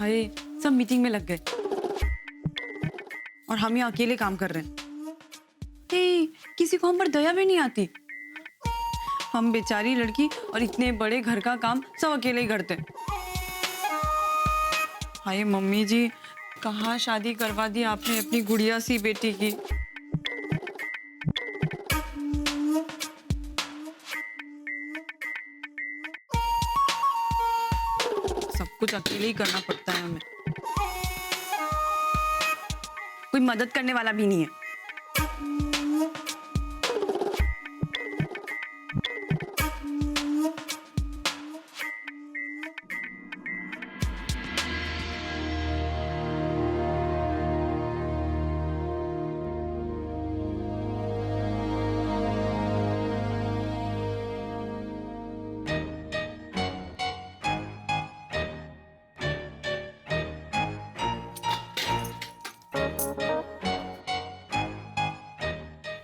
हाय, सब मीटिंग में लग गए और हम यहाँ अकेले काम कर रहे हैं। हे, किसी को हम पर दया भी नहीं आती। हम बेचारी लड़की और इतने बड़े घर का काम सब अकेले ही करते। हाय मम्मी जी, कहाँ शादी करवा दी आपने अपनी गुड़िया सी बेटी की। सब कुछ अकेले ही करना पड़ता है हमें, कोई मदद करने वाला भी नहीं है।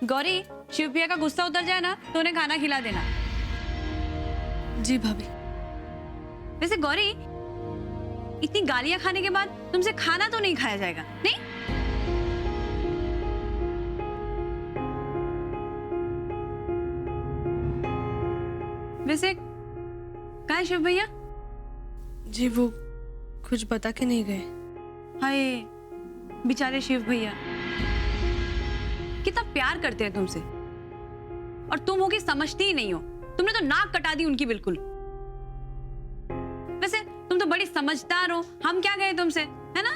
गौरी, शिवप्रिया का गुस्सा उतर जाए ना तो उन्हें खाना खिला देना। जी भाभी। वैसे गौरी, इतनी गालियां खाने के बाद तुमसे खाना तो नहीं खाया जाएगा, नहीं? वैसे कहाँ है शिव भैया? जी वो कुछ बता के नहीं गए। हाय बेचारे शिव भैया, कितना प्यार करते हैं तुमसे और तुम होगी समझती ही नहीं हो। तुमने तो नाक कटा दी उनकी बिल्कुल। वैसे तुम तो बड़ी समझदार हो, हम क्या कहें तुमसे, है ना?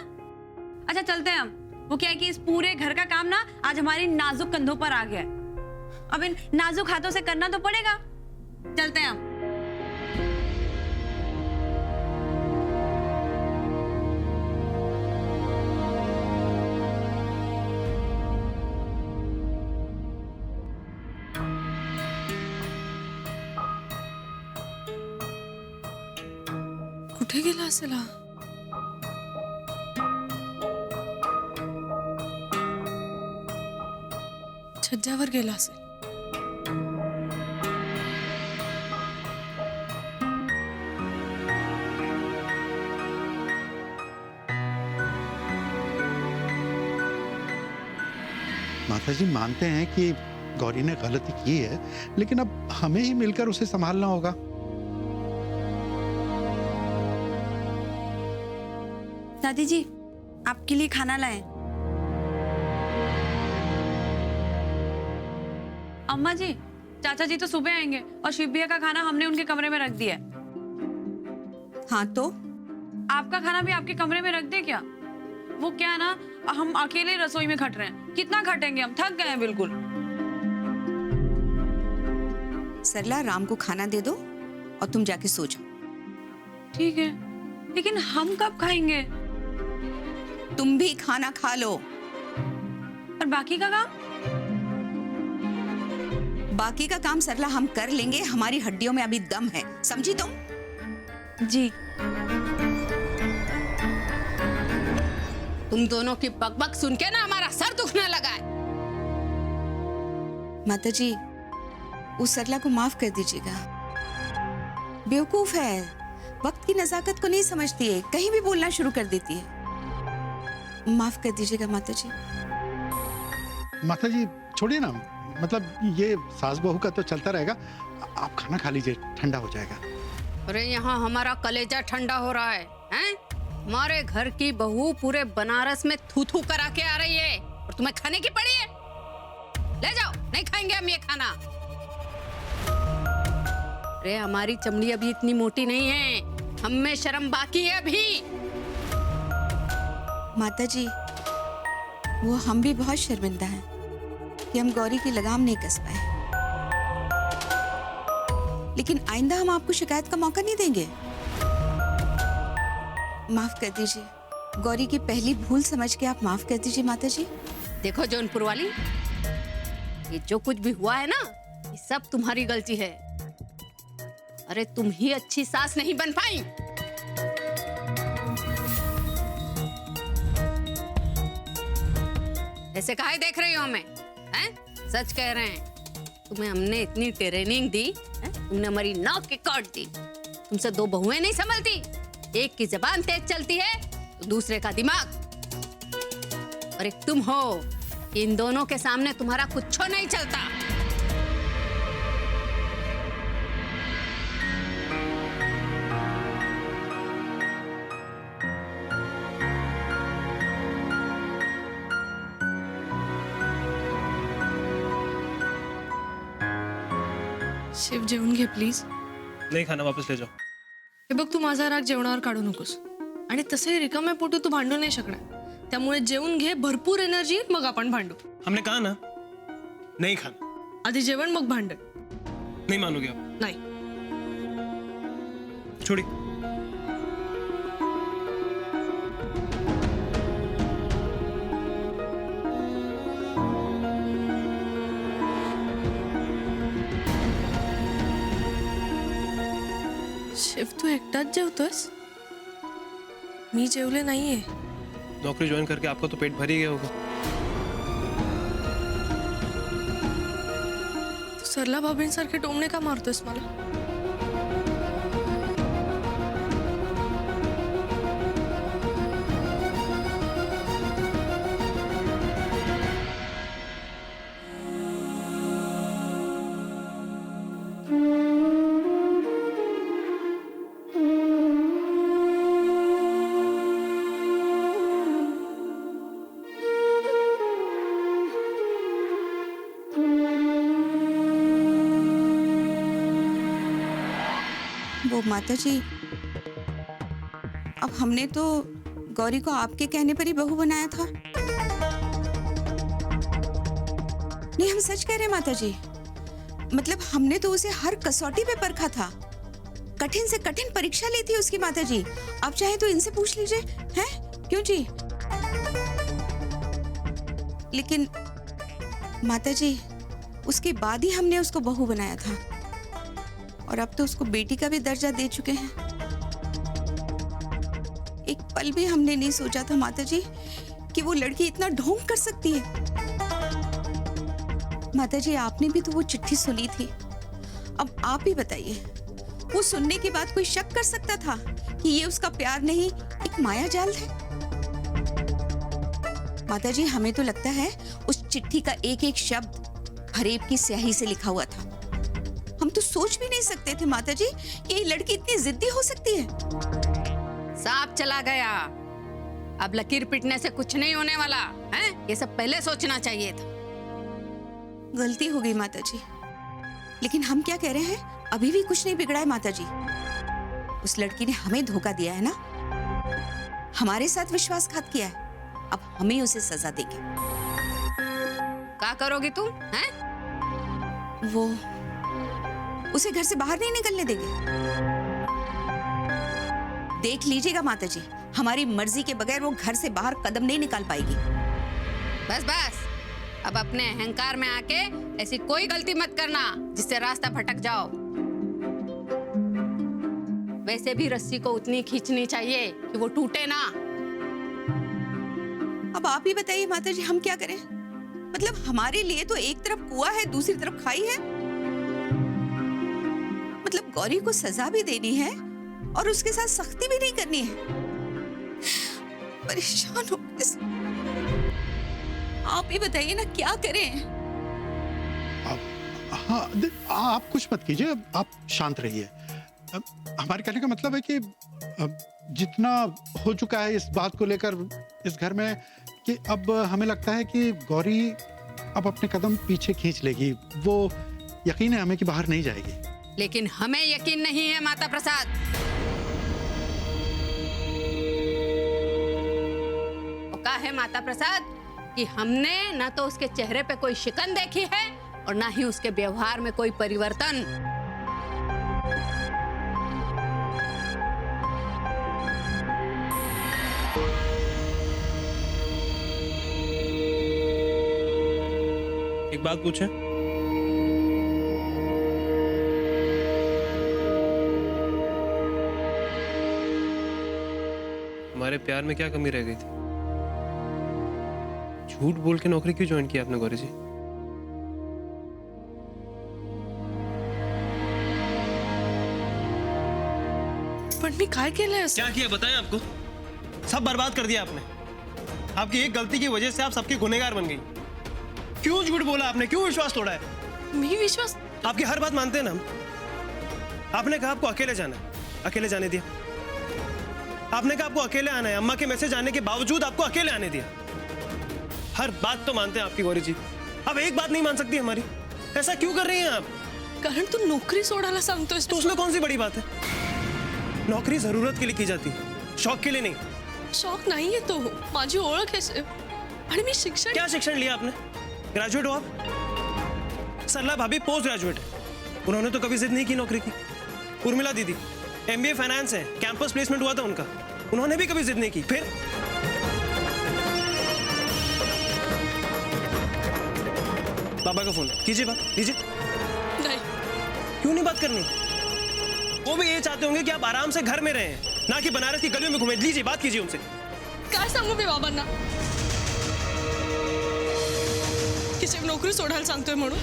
अच्छा चलते हैं हम। वो क्या है कि इस पूरे घर का काम ना आज हमारे नाजुक कंधों पर आ गया है। अब इन नाजुक हाथों से करना तो पड़ेगा। चलते हैं हम। कुठे गेला असेल हा? छज्जावर गेला असेल। माताजी मानते हैं कि गौरी ने गलती की है, लेकिन अब हमें ही मिलकर उसे संभालना होगा। दादी जी, आपके लिए खाना लाए। अम्मा जी, चाचा जी तो सुबह आएंगे और शिवबिया का खाना हमने उनके कमरे में रख दिया है। हाँ तो आपका खाना भी आपके कमरे में रख दे क्या? वो क्या ना, हम अकेले रसोई में खट रहे हैं। कितना खटेंगे, हम थक गए हैं बिल्कुल। सरला, राम को खाना दे दो और तुम जाके सो जाओ। ठीक है, लेकिन हम कब खाएंगे? तुम भी खाना खा लो। और बाकी का काम? बाकी का काम सरला हम कर लेंगे, हमारी हड्डियों में अभी दम है, समझी तुम? जी। तुम दोनों की बकबक सुन के ना हमारा सर दुखने लगा है। माताजी, उस सरला को माफ कर दीजिएगा। बेवकूफ है, वक्त की नजाकत को नहीं समझती है, कहीं भी बोलना शुरू कर देती है। माफ कर दीजिएगा माताजी। माताजी छोड़िए ना, मतलब ये सास बहू का तो चलता रहेगा। आप खाना खा लीजिए, ठंडा हो जाएगा। अरे यहाँ हमारा कलेजा ठंडा हो रहा है, हैं? हमारे घर की बहू पूरे बनारस में थू थू करा के आ रही है और तुम्हें खाने की पड़ी है। ले जाओ, नहीं खाएंगे हम ये खाना। अरे हमारी चमड़ी अभी इतनी मोटी नहीं है, हम में शर्म बाकी है अभी। माताजी, वो हम भी बहुत शर्मिंदा हैं कि हम गौरी की लगाम नहीं कस पाए, लेकिन आइंदा हम आपको शिकायत का मौका नहीं देंगे। माफ कर दीजिए, गौरी की पहली भूल समझ के आप माफ कर दीजिए माताजी। देखो जौनपुर वाली, ये जो कुछ भी हुआ है ना, ये सब तुम्हारी गलती है। अरे तुम ही अच्छी सास नहीं बन पाई। ऐसे काहे देख रही हो हमें, हैं? सच कह रहे हैं, तुम्हें हमने इतनी ट्रेनिंग दी, तुमने हमारी नाक के काट दी। तुमसे दो बहुएं नहीं संभलती, एक की जबान तेज चलती है तो दूसरे का दिमाग, और एक तुम हो। इन दोनों के सामने तुम्हारा कुछ नहीं चलता। शिव जेवून घे प्लीज. नहीं खाना, वापस ले जाओ. हे बघ, तू माझा राग जेवणावर काढू नकोस. आणि तसंही रिकाम्या पोटी तू भांडू नाही शकणार. त्यामुळे जेवून घे, भरपूर एनर्जी, मग आपण भांडू. हमने कहा ना नहीं खाना. आधी जेवण मग भांडण. नहीं मानोगे आप? नाही. छोड़ी. शिव, तू एकटाच जेवतोयस? मी जेवले नाहीये. नौकरी ज्वाइन करके आपका तो पेट भर ही गया होगा. तू सरला भाभींसारखे टोमणे का मारतोयस मला? वो माता जी, अब हमने तो गौरी को आपके कहने पर ही बहू बनाया था. नहीं, हम सच कह रहे हैं माता जी. मतलब हमने तो उसे हर कसौटी पे परखा था. कठिन से कठिन परीक्षा ली थी उसकी माता जी. आप चाहे तो इनसे पूछ लीजिए. हैं? क्यों जी? लेकिन माता जी, उसके बाद ही हमने उसको बहू बनाया था, और अब तो उसको बेटी का भी दर्जा दे चुके हैं. एक पल भी हमने नहीं सोचा था माता जी कि वो लड़की इतना ढोंग कर सकती है. माता जी, आपने भी तो वो चिट्ठी सुनी थी. अब आप ही बताइए, वो सुनने के बाद कोई शक कर सकता था कि ये उसका प्यार नहीं, एक माया जाल है? माता जी, हमें तो लगता है उस चिट्ठी का एक एक शब्द फरेब की स्याही से लिखा हुआ था. हम तो सोच भी नहीं सकते थे माता जी कि ये लड़की इतनी जिद्दी हो सकती है. सांप चला गया, अब लकीर पिटने से कुछ नहीं होने वाला है. ये सब पहले सोचना चाहिए था. गलती हो गई माता जी, लेकिन हम क्या कह रहे हैं, अभी भी कुछ नहीं बिगड़ा है माता जी. उस लड़की ने हमें धोखा दिया है ना, हमारे साथ विश्वासघात किया है. अब हमें उसे सजा देंगे. क्या करोगी तुम? हैं? वो उसे घर से बाहर नहीं निकलने देंगे. देख लीजिएगा माता जी, हमारी मर्जी के बगैर वो घर से बाहर कदम नहीं निकाल पाएगी. बस बस, अब अपने अहंकार में आके ऐसी कोई गलती मत करना जिससे रास्ता भटक जाओ. वैसे भी रस्सी को उतनी खींचनी चाहिए कि वो टूटे ना. अब आप ही बताइए माता जी, हम क्या करें? मतलब हमारे लिए तो एक तरफ कुआं है, दूसरी तरफ खाई है. मतलब गौरी को सजा भी देनी है और उसके साथ सख्ती भी नहीं करनी है. परेशान हो गए. आप ही बताइए ना, क्या करें? हाँ, आप कुछ मत कीजिए, आप शांत रहिए. हमारे कहने का मतलब है कि जितना हो चुका है इस बात को लेकर इस घर में, कि अब हमें लगता है कि गौरी अब अपने कदम पीछे खींच लेगी. वो यकीन है हमें कि बाहर नहीं जाएगी. लेकिन हमें यकीन नहीं है माता प्रसाद. वो कहा है माता प्रसाद कि हमने ना तो उसके चेहरे पे कोई शिकन देखी है और ना ही उसके व्यवहार में कोई परिवर्तन. एक बात पूछे? हमारे प्यार में क्या कमी रह गई थी? झूठ बोल के नौकरी क्यों ज्वाइन किया आपने गौरी जी? पण मी काय केलंय असं? क्या किया बताएं आपको? सब बर्बाद कर दिया आपने। आपकी एक गलती की वजह से आप सबकी गुनहगार बन गई। क्यों झूठ बोला आपने, क्यों विश्वास तोड़ा है? मी विश्वास आपकी हर बात मानते हैं ना हम। आपने कहा आपको अकेले जाना है, अकेले जाने दिया। आपने कहा आपको अकेले आना है, अम्मा के मैसेज आने के बावजूद आपको अकेले आने दिया। हर बात तो मानते हैं आपकी गौरी जी, अब एक बात नहीं मान सकती हमारी। ऐसा क्यों कर रही हैं आप? कारण तू नोकरी सोडायला सांगतोयस तो उसमें कौन सी बड़ी बात है? नौकरी जरूरत के लिए की जाती है, शौक के लिए नहीं। शौक नाहीये तो माझी ओळख आहे आणि मी शिक्षण क्या शिक्षण लिया आपने? ग्रेजुएट हो आप? सरला भाभी पोस्ट ग्रेजुएट है, उन्होंने तो कभी जिद नहीं की नौकरी की। उर्मिला दीदी MBA फाइनेंस है, कैंपस प्लेसमेंट हुआ था उनका, उन्होंने भी कभी जिद नहीं की। फिर बाबा का फोन कीजिए, बात कीजिए। नाही क्यों नहीं बात करनी? वो भी ये चाहते होंगे कि आप आराम से घर में रहें, ना कि बनारस की गलियों में घूमें। लीजिए, बात कीजिए उनसे। काय सांगू मी बाबांना की शिव नोकरी सोडायला सांगतोय म्हणून?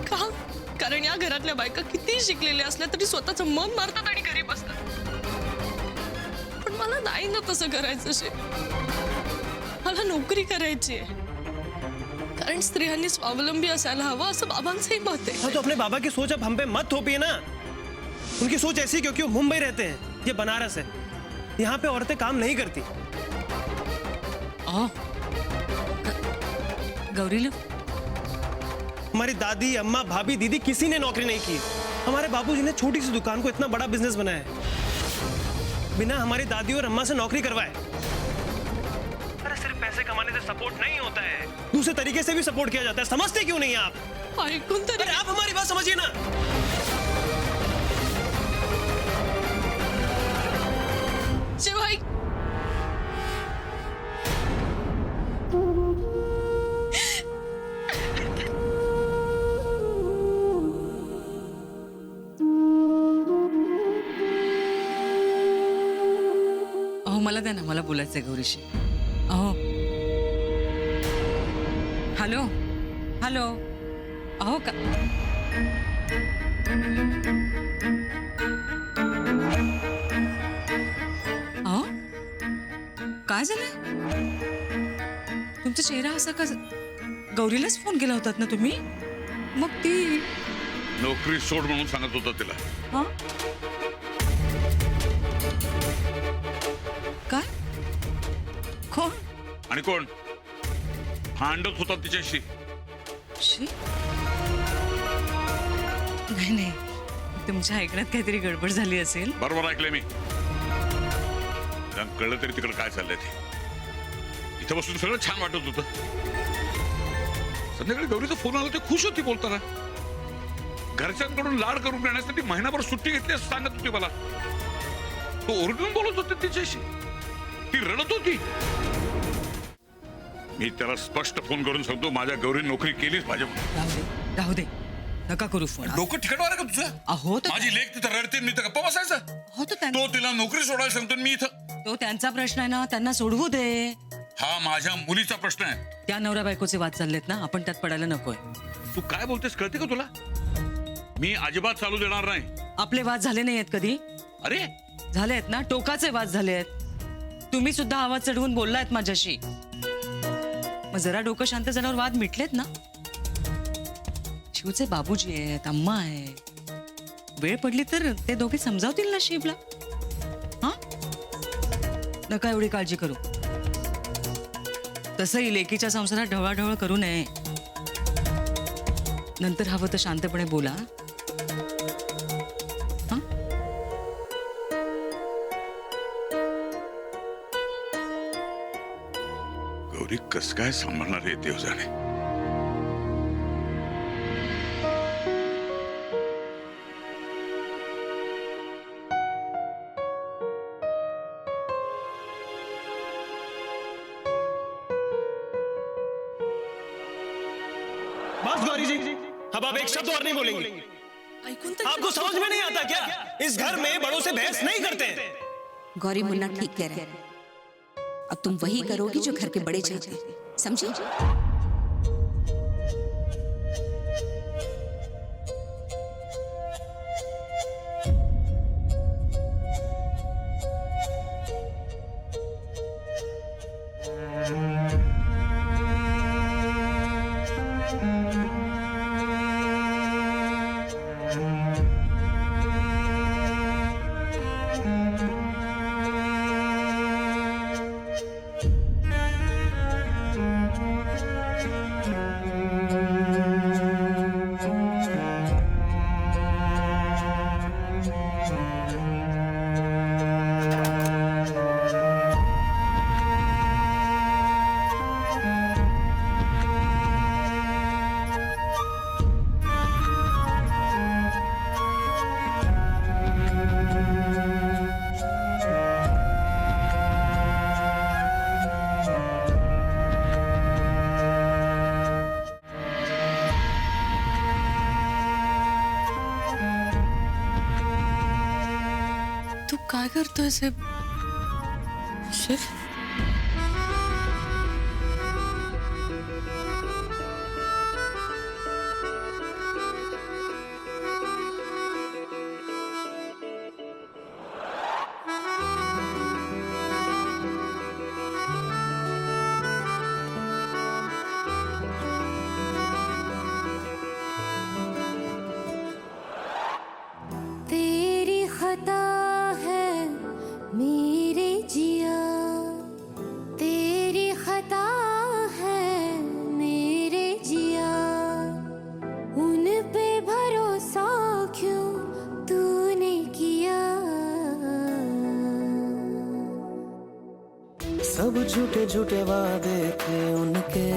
का? कारण या घरातल्या बायका किती शिकलेल्या असल्या तरी स्वतःचं मन मारतात आणि घरी बसतात. पण मला नाही ना तसं करायचं शिव. मला नोकरी करायची आहे. कारण स्त्रियांनी स्वावलंबी असायला हवं असं बाबांचंही मत आहे. हाँ, तो अपने बाबा की सोच अब हम पे मत थोपिए ना। उनकी सोच ऐसी क्योंकि वो मुंबई रहते हैं, ये बनारस है। यहाँ पे औरतें काम नहीं करती। गौरीला हमारी दादी, अम्मा, भाभी, दीदी किसी ने नौकरी नहीं की। हमारे बाबूजी ने छोटी सी दुकान को इतना बड़ा बिजनेस बनाया है, बिना हमारी दादी और अम्मा से नौकरी करवाए। अरे सिर्फ पैसे कमाने से सपोर्ट नहीं होता है, दूसरे तरीके से भी सपोर्ट किया जाता है। समझते क्यों नहीं हैं आप? ऐकून तरी अरे आप हमारी बात समझिए ना। शिव ऐक. अहो मला द्या ना, मला बोलायचंय गौरीशी. अहो हॅलो हॅलो. अहो का अहो काय झालं? तुमचा चेहरा असा का? गौरीलाच फोन केला होतात ना तुम्ही? मग ती नोकरी सोड म्हणून सांगत होता तिला. हा काय? कोण? आणि कोण भांडत होता तिच्याशी? शी? नाही नाही, तुमच्या ऐकण्यात काहीतरी गडबड झाली असेल. बरोबर ऐकलंय मी. कळलं तरी तिकडे काय चाललंय ते. इथं बसून सगळं छान वाटत होतं. संध्याकाळी गौरीचा फोन आला, ते खुश होती बोलताना. घरच्यांकडून लाड करून नेण्यासाठी महिनाभर सुट्टी घेतली असं सांगत होती मला. तो ओरडून बोलत होते तिच्याशी, ती रडत होती. मी त्याला स्पष्ट फोन करून सांगतो, माझ्या गौरी नोकरी केलीच पाहिजे म्हणून. राहू दे, नका करू फोन. डोकं ठिकाणवर आहे का तुझं? अहो तर माझी लेक तिथं रडते, मी तर गप्पा बसायचं. हो तर तो तिला नोकरी सोडायला सांगतो, मी इथं. तो त्यांचा प्रश्न आहे ना, त्यांना सोडवू दे. हा माझ्या मुलीचा प्रश्न आहे. त्या नवऱ्या बायकोचे वाद चाललेत ना, आपण त्यात पडायला नकोय. तू काय बोलतेस कळते का तुला? मी अजिबात चालू देणार नाही. आपले वाद झाले नाही आहेत कधी? अरे झाले आहेत ना, टोकाचे वाद झाले आहेत. तुम्ही सुद्धा आवाज चढवून बोललायत माझ्याशी. मग जरा डोकं शांत झाल्यावर वाद मिटलेत ना. शिवचे बाबूजी आहेत, अम्मा आहे. वेळ पडली तर ते दोघे समजावतील ना शिवला. हा, नका एवढी काळजी करू. तसंही लेकीच्या संसारात ढवळाढवळ करू नये. नंतर हवं तर शांतपणे बोला. हा, गौरी कस काय सांभाळणार आहे देव जाणे. बस गौरी जी, अब आप एक शब्द और नहीं बोलेंगे. ऐकून तरी आपको समझ में नहीं आता क्या? इस घर में बड़ों से बहस नहीं करते हैं. गौरी मुन्ना ठीक कह रहे हैं. अब तुम वही करोगी जो घर के बड़े चाहते हैं, समझी? तू काय करतोय शिव? तेरी खता है मेरे जिया, तेरी खता है मेरे जिया, उन पे भरोसा क्यों तूने किया। सब झूठे झूठे वादे थे उनके,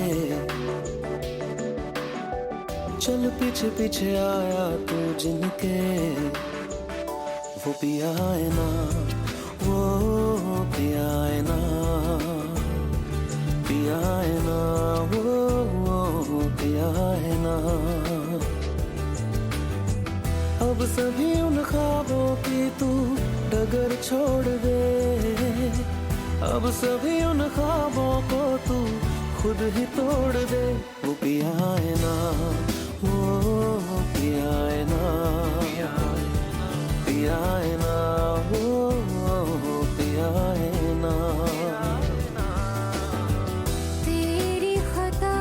चल पीछे पीछे आया तू जिनके, वो पिया है ना, वो पिया है ना, पिया है ना, वो पिया है ना। अब सभी उन ख्वाबों की तू डगर छोड़ दे, अब सभी उन ख्वाबों को तू खुद ही तोड़ दे। वो पिया है ना, वो पिया है ना, पिया है ना, वो पिया है ना। तेरी खता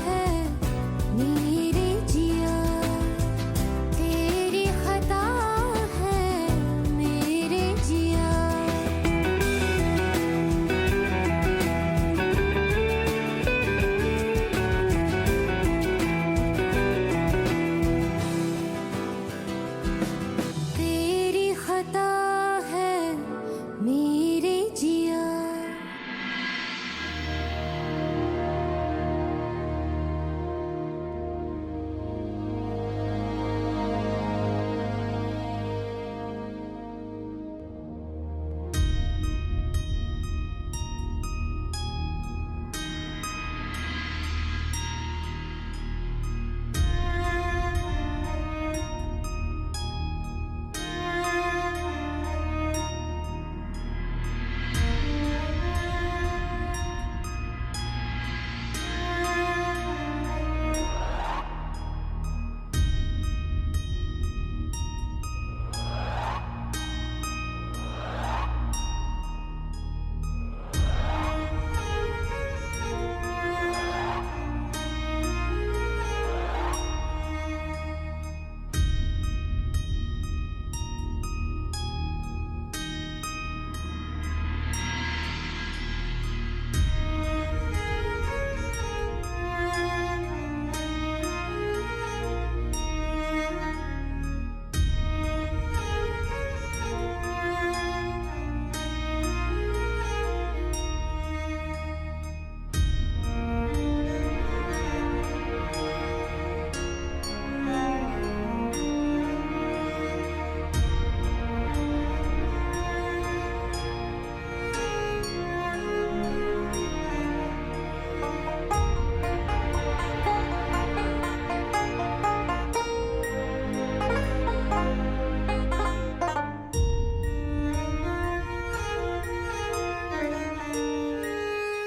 है मेरे जिया, तेरी खता है मेरे जिया। तेरी खता है मेरे जिया।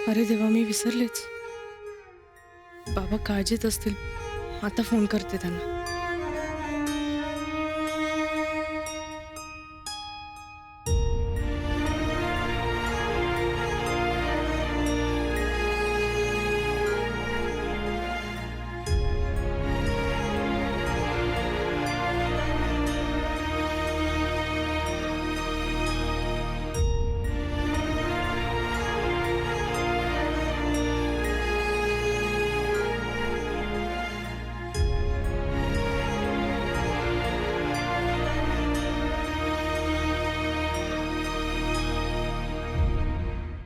अरे देवा, मी विसरलेच. बाबा काळजीत असतील. आता फोन करते त्यांना.